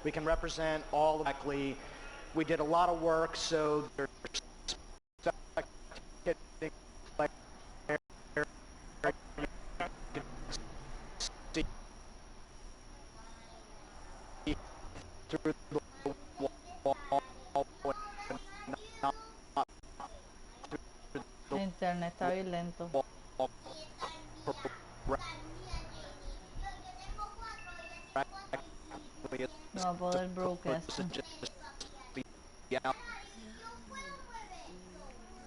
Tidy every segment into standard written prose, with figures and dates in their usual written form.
we can represent all correctly. We did a lot of work, so there's through the wall. El internet está bien lento. No va a poder broadcast.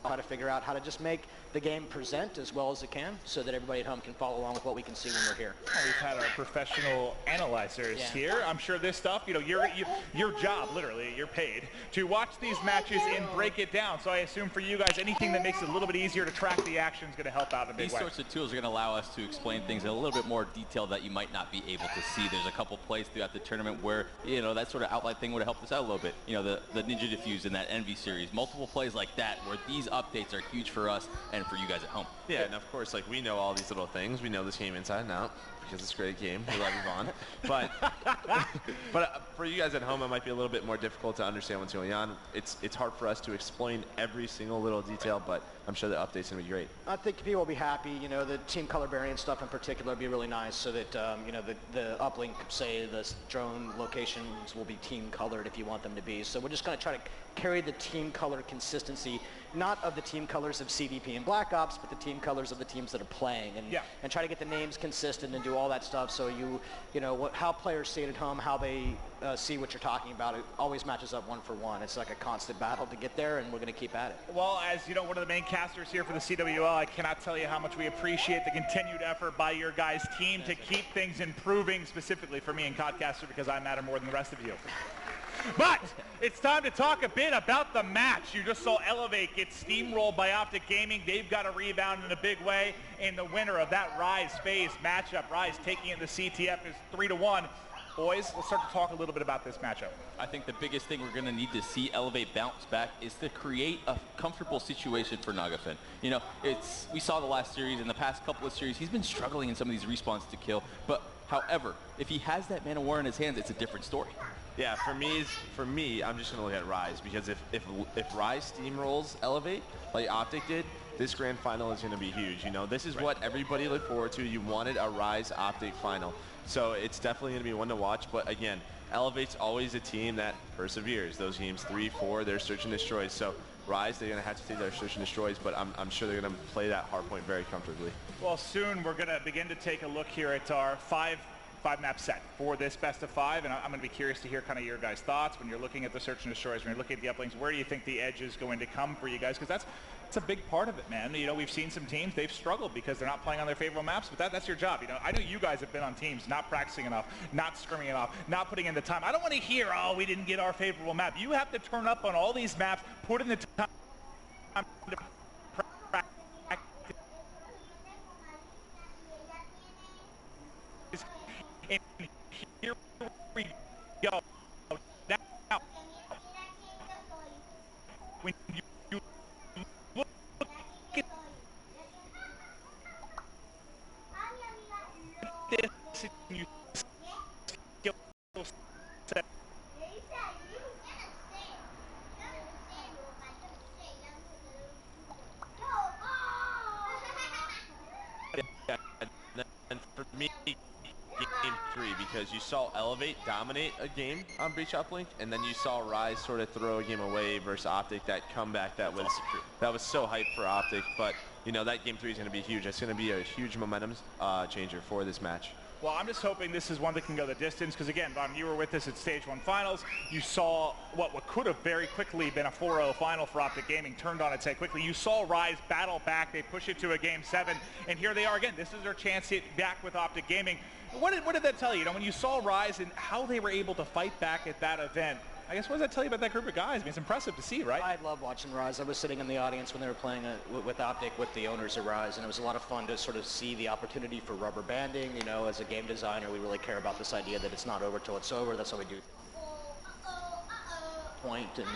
Try to figure out how to just make the game present as well as it can so that everybody at home can follow along with what we can see when we're here. Well, we've had our professional analyzers here. I'm sure this stuff, you know, your job, literally, you're paid to watch these matches and break it down. So I assume for you guys, anything that makes it a little bit easier to track the action is going to help out in a big way. These sorts of tools are going to allow us to explain things in a little bit more detail that you might not be able to see. There's a couple plays throughout the tournament where, you know, that sort of outline thing would have helped us out a little bit. You know, the Ninja Diffuse in that Envy series, multiple plays like that where these updates are huge for us and for you guys at home. Yeah, and of course, like, we know all these little things. We know this game inside and out because it's a great game. We love Yvonne. But for you guys at home, it might be a little bit more difficult to understand what's going on. It's hard for us to explain every single little detail, but I'm sure the update's going to be great. I think people will be happy. You know, the team color variant stuff in particular will be really nice so that, you know, the uplink, say, the drone locations will be team colored if you want them to be. So we're just going to try to carry the team color consistency, not of the team colors of CDP and Black Ops, but the team colors of the teams that are playing, and try to get the names consistent and do all that stuff so you know, how players see it at home, how they see what you're talking about. It always matches up one for one. It's like a constant battle to get there, and we're going to keep at it. Well, as you know, one of the main casters here for the CWL, I cannot tell you how much we appreciate the continued effort by your guys' team to keep things improving, specifically for me and Codcaster, because I matter more than the rest of you. But it's time to talk a bit about the match. You just saw Elevate get steamrolled by Optic Gaming. They've got a rebound in a big way, and the winner of that Rise FaZe matchup, Rise taking it in the CTF, is 3-1. Boys, let's start to talk a little bit about this matchup. I think the biggest thing we're going to need to see Elevate bounce back is to create a comfortable situation for Nagafin. You know, we saw the last series, in the past couple of series, he's been struggling in some of these respawns to kill. But however, if he has that Man of War in his hands, it's a different story. Yeah, for me, I'm just going to look at Rise, because if Rise steamrolls Elevate like Optic did, this grand final is going to be huge. You know, this is what everybody looked forward to. You wanted a Rise Optic final. So it's definitely going to be one to watch. But again, Elevate's always a team that perseveres. Those games 3, 4, they're search and destroys. So Rise, they're going to have to take their search and destroys, but I'm sure they're going to play that hard point very comfortably. Well, soon we're going to begin to take a look here at our five-map set for this best of 5, and I'm going to be curious to hear kind of your guys' thoughts when you're looking at the search and destroys, when you're looking at the uplings. Where do you think the edge is going to come for you guys? Because that's a big part of it, man. You know, we've seen some teams, they've struggled because they're not playing on their favorable maps, but that's your job. You know, I know you guys have been on teams not practicing enough, not scrimming enough, not putting in the time. I don't want to hear, oh, we didn't get our favorable map. You have to turn up on all these maps, put in the time to practice. And here we go. Now, when you look at this and you skill set, and for me, Game 3, because you saw Elevate dominate a game on Breach Uplink, and then you saw Rise sort of throw a game away versus Optic. That comeback that was so hyped for Optic. But you know, that Game 3 is going to be huge. It's going to be a huge momentum changer for this match. Well, I'm just hoping this is one that can go the distance, because again, Bob, you were with us at Stage 1 Finals. You saw what could have very quickly been a 4-0 final for Optic Gaming turned on its head quickly. You saw Rise battle back. They push it to a Game 7, and here they are again. This is their chance to hit back with Optic Gaming. What did that tell you? You know, when you saw Rise and how they were able to fight back at that event, I guess what does that tell you about that group of guys? I mean, it's impressive to see, right? I love watching Rise. I was sitting in the audience when they were playing with Optic, with the owners of Rise, and it was a lot of fun to sort of see the opportunity for rubber banding. You know, as a game designer, we really care about this idea that it's not over till it's over. That's how we do point, and